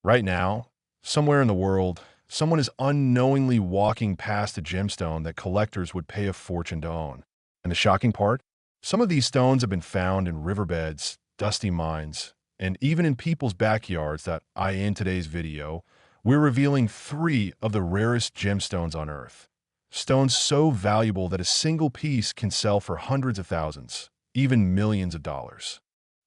Right now, somewhere in the world, someone is unknowingly walking past a gemstone that collectors would pay a fortune to own. And the shocking part? Some of these stones have been found in riverbeds, dusty mines, and even in people's backyards that in today's video, we're revealing three of the rarest gemstones on Earth. Stones so valuable that a single piece can sell for hundreds of thousands, even millions of dollars.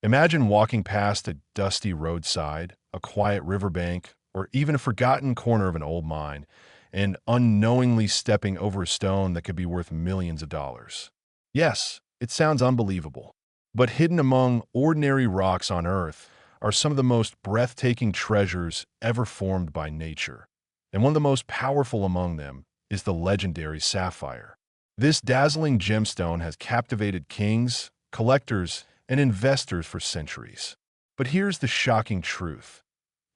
Imagine walking past a dusty roadside, a quiet riverbank, or even a forgotten corner of an old mine, and unknowingly stepping over a stone that could be worth millions of dollars. Yes, it sounds unbelievable, but hidden among ordinary rocks on Earth are some of the most breathtaking treasures ever formed by nature. And one of the most powerful among them is the legendary sapphire. This dazzling gemstone has captivated kings, collectors, and investors for centuries. But here's the shocking truth.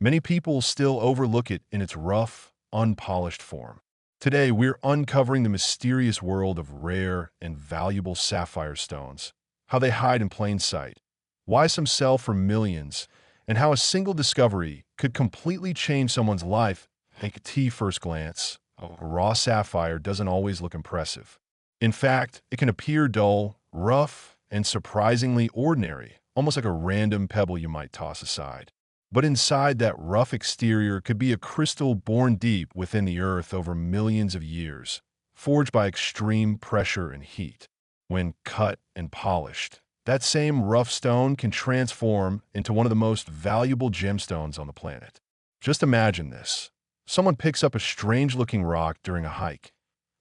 Many people still overlook it in its rough, unpolished form. Today, we're uncovering the mysterious world of rare and valuable sapphire stones, how they hide in plain sight, why some sell for millions, and how a single discovery could completely change someone's life. At first glance, a raw sapphire doesn't always look impressive. In fact, it can appear dull, rough, and surprisingly ordinary, almost like a random pebble you might toss aside. But inside that rough exterior could be a crystal born deep within the earth over millions of years, forged by extreme pressure and heat. When cut and polished, that same rough stone can transform into one of the most valuable gemstones on the planet. Just imagine this. Someone picks up a strange-looking rock during a hike,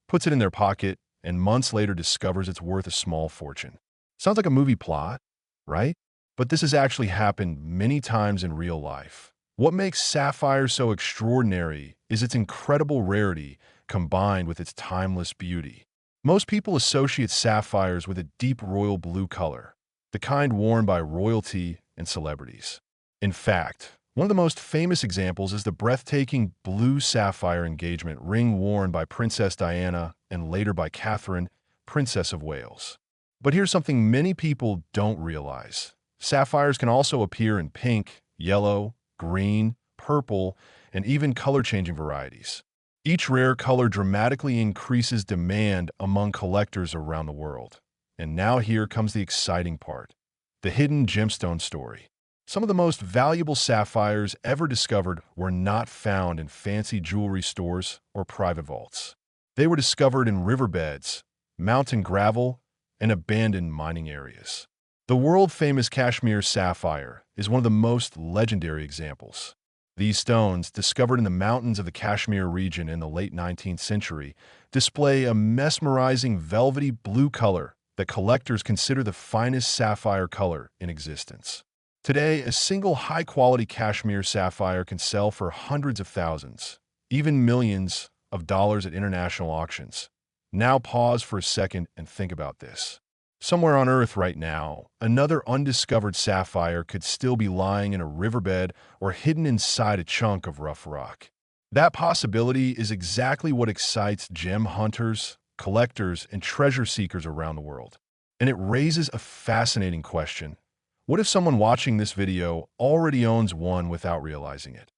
puts it in their pocket, and months later discovers it's worth a small fortune. Sounds like a movie plot, right? But this has actually happened many times in real life. What makes sapphire so extraordinary is its incredible rarity combined with its timeless beauty. Most people associate sapphires with a deep royal blue color, the kind worn by royalty and celebrities. In fact, one of the most famous examples is the breathtaking blue sapphire engagement ring worn by Princess Diana and later by Catherine, Princess of Wales. But here's something many people don't realize. Sapphires can also appear in pink, yellow, green, purple, and even color-changing varieties. Each rare color dramatically increases demand among collectors around the world. And now here comes the exciting part, the hidden gemstone story. Some of the most valuable sapphires ever discovered were not found in fancy jewelry stores or private vaults. They were discovered in riverbeds, mountain gravel, and abandoned mining areas. The world-famous Kashmir sapphire is one of the most legendary examples. These stones, discovered in the mountains of the Kashmir region in the late 19th century, display a mesmerizing velvety blue color that collectors consider the finest sapphire color in existence. Today, a single high-quality Kashmir sapphire can sell for hundreds of thousands, even millions of dollars at international auctions. Now pause for a second and think about this. Somewhere on Earth right now, another undiscovered sapphire could still be lying in a riverbed or hidden inside a chunk of rough rock. That possibility is exactly what excites gem hunters, collectors, and treasure seekers around the world. And it raises a fascinating question. What if someone watching this video already owns one without realizing it?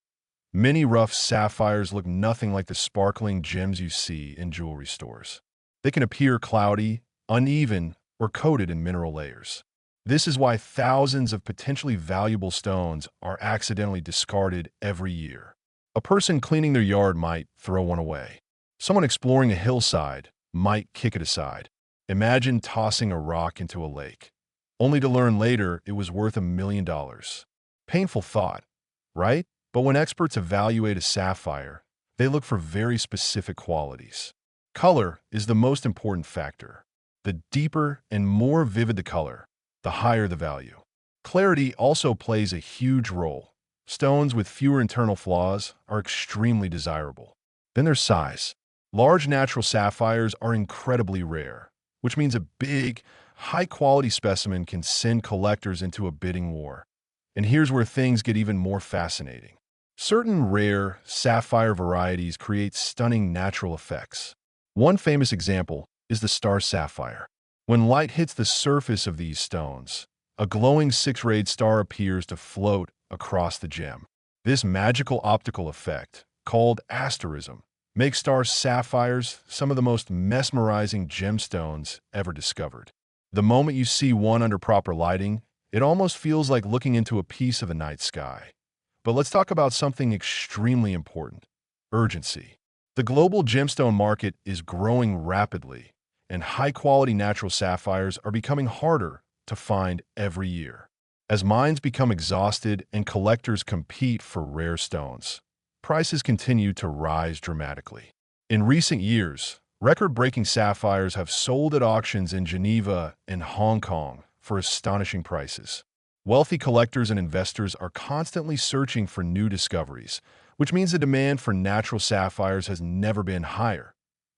Many rough sapphires look nothing like the sparkling gems you see in jewelry stores. They can appear cloudy, uneven, or coated in mineral layers. This is why thousands of potentially valuable stones are accidentally discarded every year. A person cleaning their yard might throw one away. Someone exploring a hillside might kick it aside. Imagine tossing a rock into a lake, only to learn later it was worth $1 million. Painful thought, right? But when experts evaluate a sapphire, they look for very specific qualities. Color is the most important factor. The deeper and more vivid the color, the higher the value. Clarity also plays a huge role. Stones with fewer internal flaws are extremely desirable. Then there's size. Large natural sapphires are incredibly rare, which means a big, high-quality specimen can send collectors into a bidding war. And here's where things get even more fascinating. Certain rare sapphire varieties create stunning natural effects. One famous example is the star sapphire. When light hits the surface of these stones, a glowing six-rayed star appears to float across the gem. This magical optical effect, called asterism, makes star sapphires some of the most mesmerizing gemstones ever discovered. The moment you see one under proper lighting, it almost feels like looking into a piece of the night sky. But let's talk about something extremely important: urgency. The global gemstone market is growing rapidly, and high-quality natural sapphires are becoming harder to find every year. As mines become exhausted and collectors compete for rare stones, prices continue to rise dramatically. In recent years, record-breaking sapphires have sold at auctions in Geneva and Hong Kong for astonishing prices. Wealthy collectors and investors are constantly searching for new discoveries, which means the demand for natural sapphires has never been higher.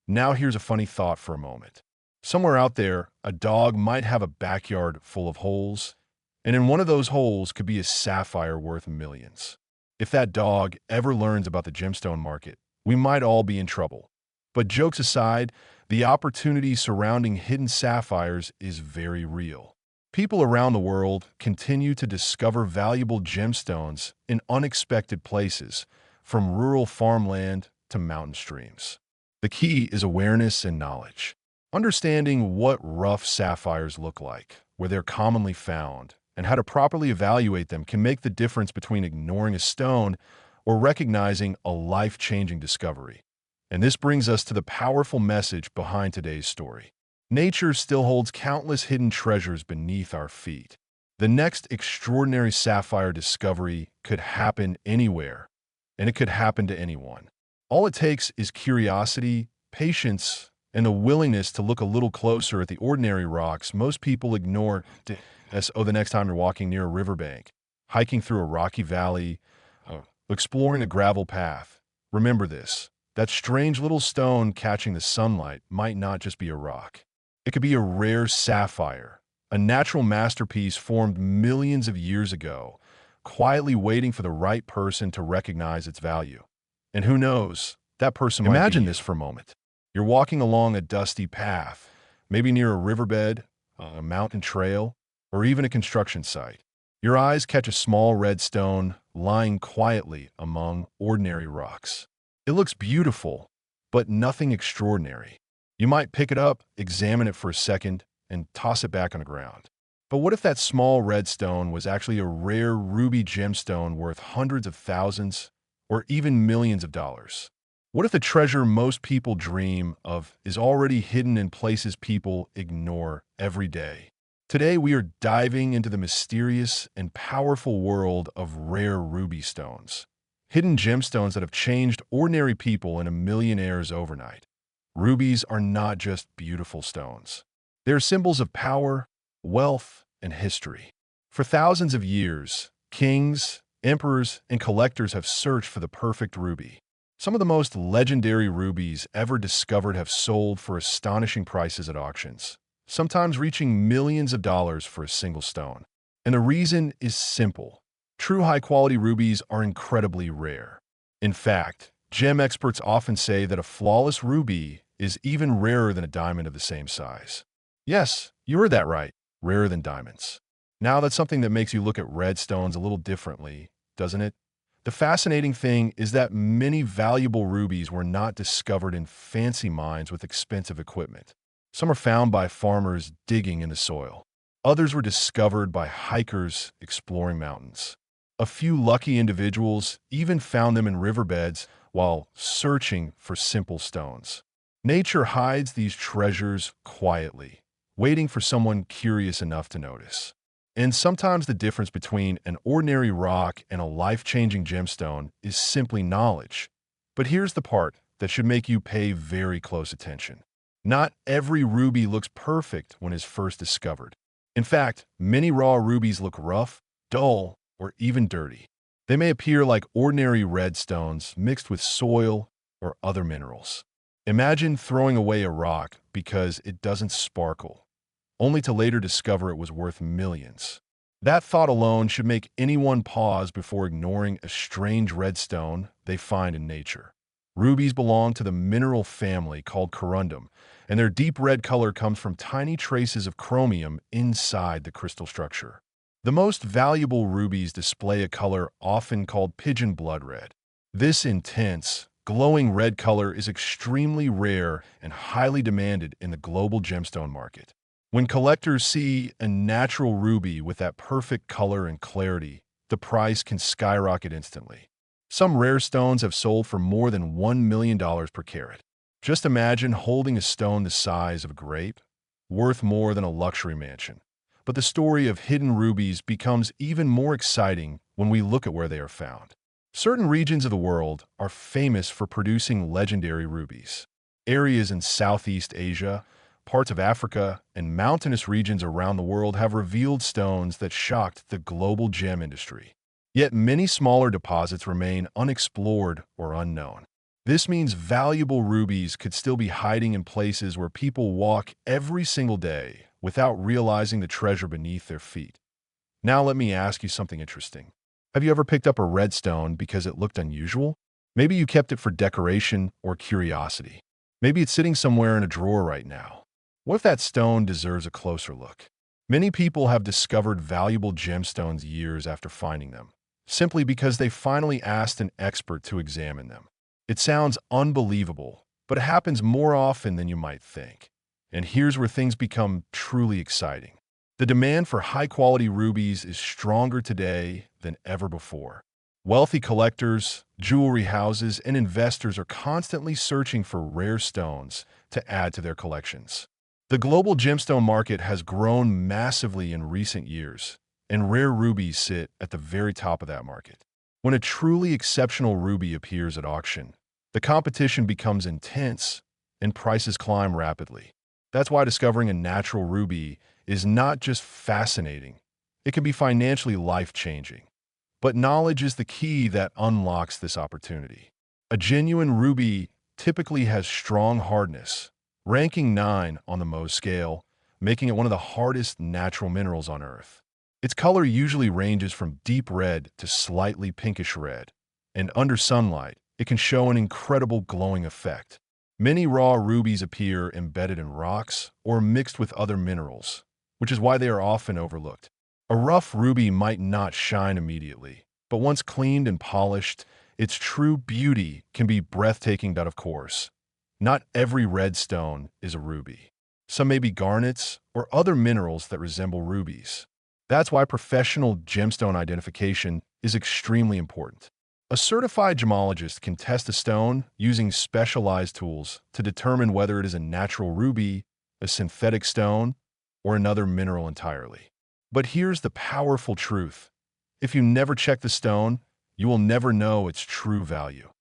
Now here's a funny thought for a moment. Somewhere out there, a dog might have a backyard full of holes, and in one of those holes could be a sapphire worth millions. If that dog ever learns about the gemstone market, we might all be in trouble. But jokes aside, the opportunity surrounding hidden sapphires is very real. People around the world continue to discover valuable gemstones in unexpected places, from rural farmland to mountain streams. The key is awareness and knowledge. Understanding what rough sapphires look like, where they're commonly found, and how to properly evaluate them can make the difference between ignoring a stone or recognizing a life-changing discovery. And this brings us to the powerful message behind today's story. Nature still holds countless hidden treasures beneath our feet. The next extraordinary sapphire discovery could happen anywhere, and it could happen to anyone. All it takes is curiosity, patience, and the willingness to look a little closer at the ordinary rocks most people ignore. The next time you're walking near a riverbank, hiking through a rocky valley, exploring a gravel path, remember this: that strange little stone catching the sunlight might not just be a rock. It could be a rare sapphire, a natural masterpiece formed millions of years ago, quietly waiting for the right person to recognize its value. And who knows, that person might be you. Imagine this for a moment. You're walking along a dusty path, maybe near a riverbed, a mountain trail, or even a construction site. Your eyes catch a small red stone lying quietly among ordinary rocks. It looks beautiful, but nothing extraordinary. You might pick it up, examine it for a second, and toss it back on the ground. But what if that small red stone was actually a rare ruby gemstone worth hundreds of thousands or even millions of dollars? What if the treasure most people dream of is already hidden in places people ignore every day? Today, we are diving into the mysterious and powerful world of rare ruby stones, hidden gemstones that have changed ordinary people into millionaires overnight. Rubies are not just beautiful stones. They're symbols of power, wealth, and history. For thousands of years, kings, emperors, and collectors have searched for the perfect ruby. Some of the most legendary rubies ever discovered have sold for astonishing prices at auctions, sometimes reaching millions of dollars for a single stone. And the reason is simple. True high-quality rubies are incredibly rare. In fact, gem experts often say that a flawless ruby is even rarer than a diamond of the same size. Yes, you heard that right, rarer than diamonds. Now that's something that makes you look at red stones a little differently, doesn't it? The fascinating thing is that many valuable rubies were not discovered in fancy mines with expensive equipment. Some are found by farmers digging in the soil. Others were discovered by hikers exploring mountains. A few lucky individuals even found them in riverbeds while searching for simple stones. Nature hides these treasures quietly, waiting for someone curious enough to notice. And sometimes the difference between an ordinary rock and a life-changing gemstone is simply knowledge. But here's the part that should make you pay very close attention. Not every ruby looks perfect when it's first discovered. In fact, many raw rubies look rough, dull, or even dirty. They may appear like ordinary red stones mixed with soil or other minerals. Imagine throwing away a rock because it doesn't sparkle, only to later discover it was worth millions. That thought alone should make anyone pause before ignoring a strange red stone they find in nature. Rubies belong to the mineral family called corundum, and their deep red color comes from tiny traces of chromium inside the crystal structure. The most valuable rubies display a color often called pigeon blood red. This intense, glowing red color is extremely rare and highly demanded in the global gemstone market. When collectors see a natural ruby with that perfect color and clarity, the price can skyrocket instantly. Some rare stones have sold for more than $1 million per carat. Just imagine holding a stone the size of a grape, worth more than a luxury mansion. But the story of hidden rubies becomes even more exciting when we look at where they are found. Certain regions of the world are famous for producing legendary rubies. Areas in Southeast Asia, parts of Africa, and mountainous regions around the world have revealed stones that shocked the global gem industry. Yet many smaller deposits remain unexplored or unknown. This means valuable rubies could still be hiding in places where people walk every single day without realizing the treasure beneath their feet. Now let me ask you something interesting. Have you ever picked up a red stone because it looked unusual? Maybe you kept it for decoration or curiosity. Maybe it's sitting somewhere in a drawer right now. What if that stone deserves a closer look? Many people have discovered valuable gemstones years after finding them, simply because they finally asked an expert to examine them. It sounds unbelievable, but it happens more often than you might think. And here's where things become truly exciting. The demand for high-quality rubies is stronger today than ever before. Wealthy collectors, jewelry houses, and investors are constantly searching for rare stones to add to their collections. The global gemstone market has grown massively in recent years, and rare rubies sit at the very top of that market. When a truly exceptional ruby appears at auction, the competition becomes intense and prices climb rapidly. That's why discovering a natural ruby is not just fascinating, it can be financially life-changing. But knowledge is the key that unlocks this opportunity. A genuine ruby typically has strong hardness, ranking 9 on the Mohs scale, making it one of the hardest natural minerals on Earth. Its color usually ranges from deep red to slightly pinkish red, and under sunlight, it can show an incredible glowing effect. Many raw rubies appear embedded in rocks or mixed with other minerals, which is why they are often overlooked. A rough ruby might not shine immediately, but once cleaned and polished, its true beauty can be breathtaking. But of course, not every red stone is a ruby. Some may be garnets or other minerals that resemble rubies. That's why professional gemstone identification is extremely important. A certified gemologist can test a stone using specialized tools to determine whether it is a natural ruby, a synthetic stone, or another mineral entirely. But here's the powerful truth. If you never check the stone, you will never know its true value.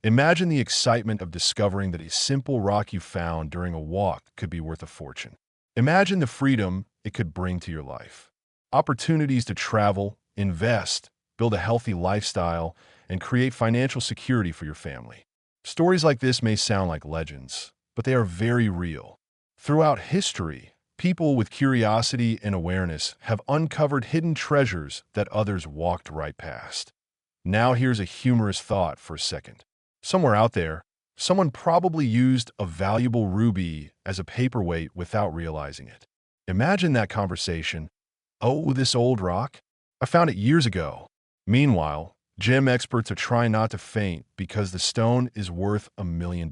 Imagine the excitement of discovering that a simple rock you found during a walk could be worth a fortune. Imagine the freedom it could bring to your life. Opportunities to travel, invest, build a healthy lifestyle, and create financial security for your family. Stories like this may sound like legends, but they are very real. Throughout history, people with curiosity and awareness have uncovered hidden treasures that others walked right past. Now here's a humorous thought for a second. Somewhere out there, someone probably used a valuable ruby as a paperweight without realizing it. Imagine that conversation. "Oh, this old rock? I found it years ago." Meanwhile, gem experts are trying not to faint because the stone is worth $1 million.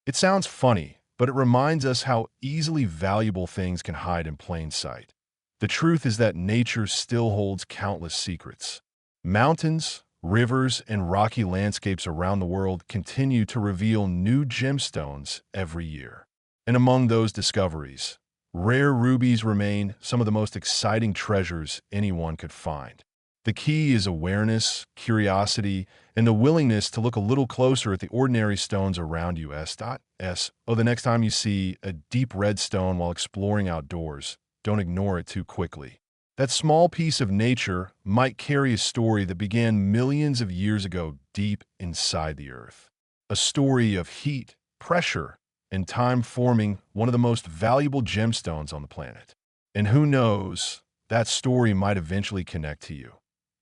It sounds funny, but it reminds us how easily valuable things can hide in plain sight. The truth is that nature still holds countless secrets. Mountains, rivers, and rocky landscapes around the world continue to reveal new gemstones every year. And among those discoveries, rare rubies remain some of the most exciting treasures anyone could find. The key is awareness, curiosity, and the willingness to look a little closer at the ordinary stones around you. The next time you see a deep red stone while exploring outdoors, don't ignore it too quickly. That small piece of nature might carry a story that began millions of years ago deep inside the earth. A story of heat, pressure, and time forming one of the most valuable gemstones on the planet. And who knows, that story might eventually connect to you.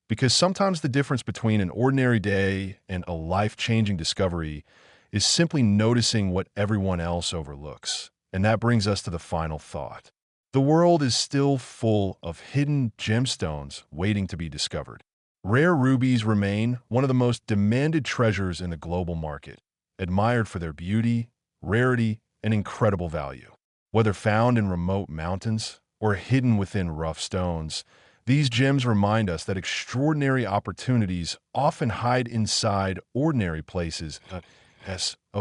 Because sometimes the difference between an ordinary day and a life-changing discovery is simply noticing what everyone else overlooks. And that brings us to the final thought. The world is still full of hidden gemstones waiting to be discovered. Rare rubies remain one of the most demanded treasures in the global market, admired for their beauty, rarity, and incredible value. Whether found in remote mountains or hidden within rough stones, these gems remind us that extraordinary opportunities often hide inside ordinary places.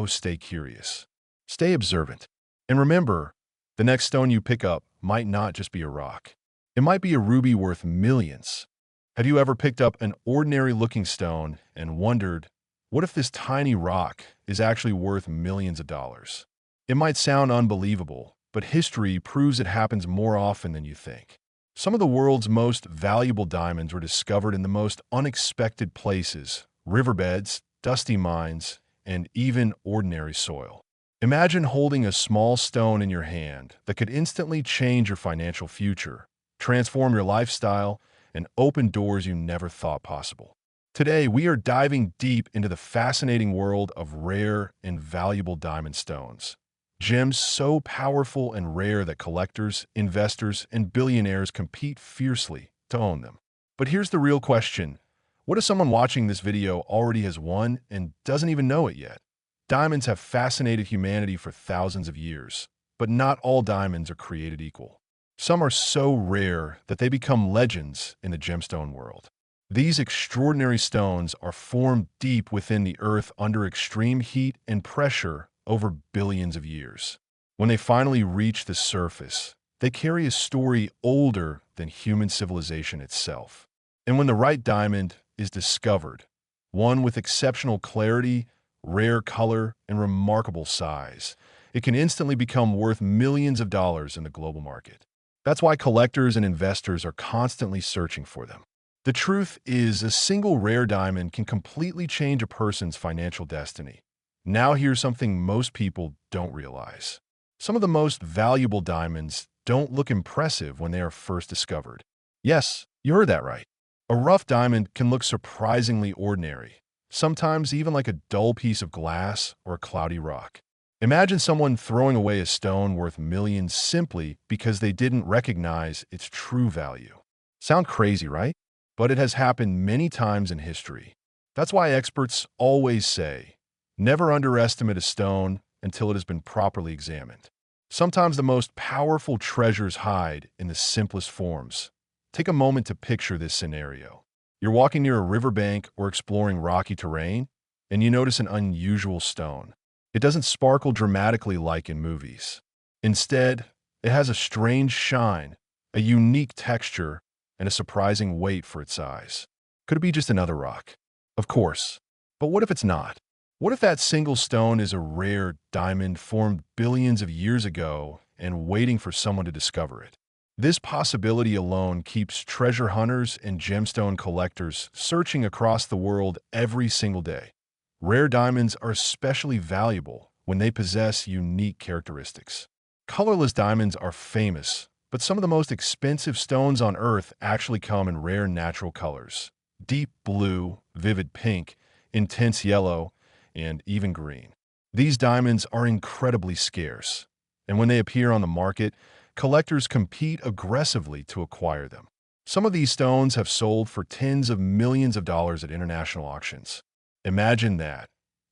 Stay curious. Stay observant. And remember, the next stone you pick up might not just be a rock. It might be a ruby worth millions. Have you ever picked up an ordinary-looking stone and wondered, what if this tiny rock is actually worth millions of dollars? It might sound unbelievable, but history proves it happens more often than you think. Some of the world's most valuable diamonds were discovered in the most unexpected places: riverbeds, dusty mines, and even ordinary soil. Imagine holding a small stone in your hand that could instantly change your financial future, transform your lifestyle, and open doors you never thought possible. Today, we are diving deep into the fascinating world of rare and valuable diamond stones. Gems so powerful and rare that collectors, investors, and billionaires compete fiercely to own them. But here's the real question. What if someone watching this video already has one and doesn't even know it yet? Diamonds have fascinated humanity for thousands of years, but not all diamonds are created equal. Some are so rare that they become legends in the gemstone world. These extraordinary stones are formed deep within the earth under extreme heat and pressure over billions of years. When they finally reach the surface, they carry a story older than human civilization itself. And when the right diamond is discovered, one with exceptional clarity, rare color, and remarkable size, it can instantly become worth millions of dollars in the global market. That's why collectors and investors are constantly searching for them. The truth is, a single rare diamond can completely change a person's financial destiny. Now here's something most people don't realize. Some of the most valuable diamonds don't look impressive when they are first discovered. Yes, you heard that right. A rough diamond can look surprisingly ordinary, sometimes even like a dull piece of glass or a cloudy rock. Imagine someone throwing away a stone worth millions simply because they didn't recognize its true value. Sound crazy, right? But it has happened many times in history. That's why experts always say, never underestimate a stone until it has been properly examined. Sometimes the most powerful treasures hide in the simplest forms. Take a moment to picture this scenario. You're walking near a riverbank or exploring rocky terrain, and you notice an unusual stone. It doesn't sparkle dramatically like in movies. Instead, it has a strange shine, a unique texture, and a surprising weight for its size. Could it be just another rock? Of course. But what if it's not? What if that single stone is a rare diamond formed billions of years ago and waiting for someone to discover it? This possibility alone keeps treasure hunters and gemstone collectors searching across the world every single day. Rare diamonds are especially valuable when they possess unique characteristics. Colorless diamonds are famous, but some of the most expensive stones on Earth actually come in rare natural colors: deep blue, vivid pink, intense yellow, and even green. These diamonds are incredibly scarce, and when they appear on the market, collectors compete aggressively to acquire them. Some of these stones have sold for tens of millions of dollars at international auctions. Imagine that.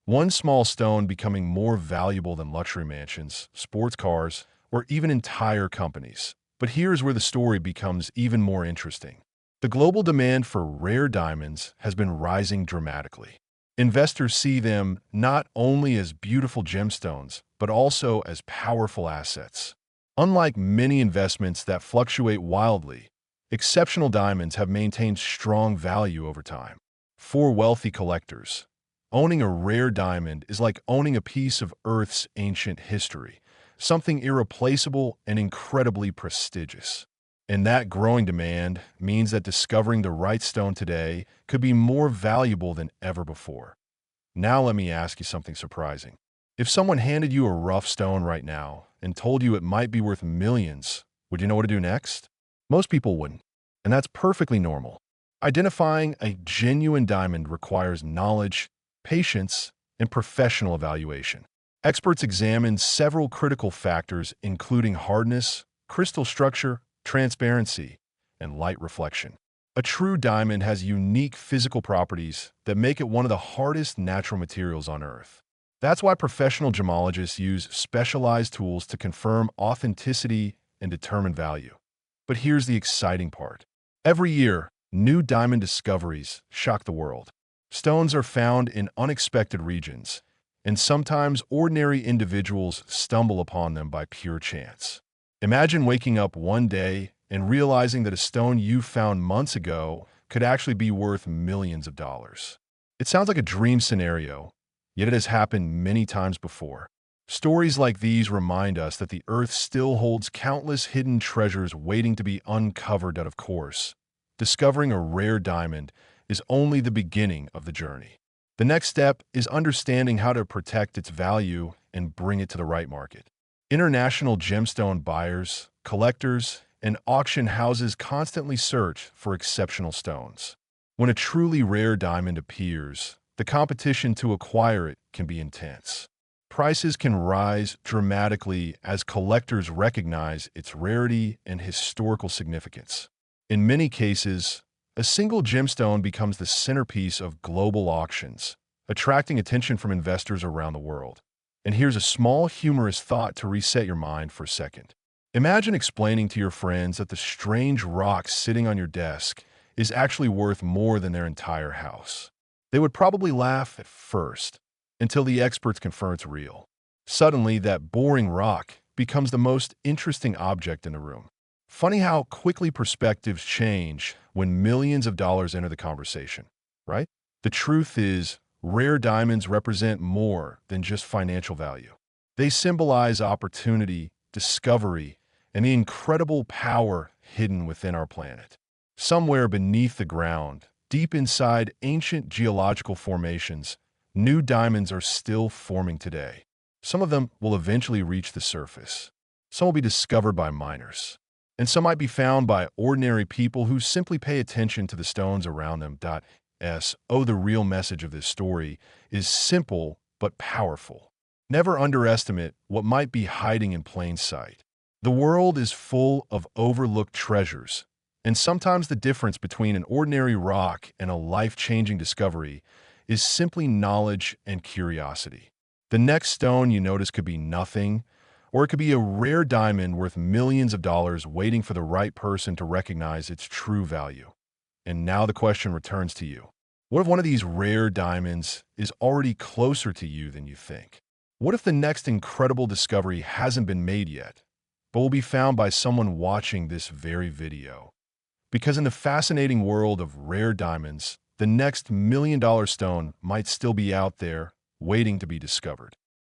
One small stone becoming more valuable than luxury mansions, sports cars, or even entire companies. But here's where the story becomes even more interesting. The global demand for rare diamonds has been rising dramatically. Investors see them not only as beautiful gemstones, but also as powerful assets. Unlike many investments that fluctuate wildly, exceptional diamonds have maintained strong value over time. For wealthy collectors, owning a rare diamond is like owning a piece of Earth's ancient history, something irreplaceable and incredibly prestigious. And that growing demand means that discovering the right stone today could be more valuable than ever before. Now let me ask you something surprising. If someone handed you a rough stone right now and told you it might be worth millions, would you know what to do next? Most people wouldn't, and that's perfectly normal. Identifying a genuine diamond requires knowledge, patience, and professional evaluation. Experts examine several critical factors, including hardness, crystal structure, transparency, and light reflection. A true diamond has unique physical properties that make it one of the hardest natural materials on Earth. That's why professional gemologists use specialized tools to confirm authenticity and determine value. But here's the exciting part. Every year, new diamond discoveries shock the world. Stones are found in unexpected regions, and sometimes ordinary individuals stumble upon them by pure chance. Imagine waking up one day and realizing that a stone you found months ago could actually be worth millions of dollars. It sounds like a dream scenario, yet it has happened many times before. Stories like these remind us that the Earth still holds countless hidden treasures waiting to be uncovered, and of course, discovering a rare diamond is only the beginning of the journey. The next step is understanding how to protect its value and bring it to the right market. International gemstone buyers, collectors, and auction houses constantly search for exceptional stones. When a truly rare diamond appears, the competition to acquire it can be intense. Prices can rise dramatically as collectors recognize its rarity and historical significance. In many cases, a single gemstone becomes the centerpiece of global auctions, attracting attention from investors around the world. And here's a small humorous thought to reset your mind for a second. Imagine explaining to your friends that the strange rock sitting on your desk is actually worth more than their entire house. They would probably laugh at first, until the experts confirm it's real. Suddenly, that boring rock becomes the most interesting object in the room. Funny how quickly perspectives change when millions of dollars enter the conversation, right? The truth is, rare diamonds represent more than just financial value. They symbolize opportunity, discovery, and the incredible power hidden within our planet. Somewhere beneath the ground, deep inside ancient geological formations, new diamonds are still forming today. Some of them will eventually reach the surface. Some will be discovered by miners. And some might be found by ordinary people who simply pay attention to the stones around them. The real message of this story is simple but powerful. Never underestimate what might be hiding in plain sight. The world is full of overlooked treasures, and sometimes the difference between an ordinary rock and a life-changing discovery is simply knowledge and curiosity. The next stone you notice could be nothing, or it could be a rare diamond worth millions of dollars waiting for the right person to recognize its true value. And now the question returns to you. What if one of these rare diamonds is already closer to you than you think? What if the next incredible discovery hasn't been made yet, but will be found by someone watching this very video? Because in the fascinating world of rare diamonds, the next million-dollar stone might still be out there, waiting to be discovered.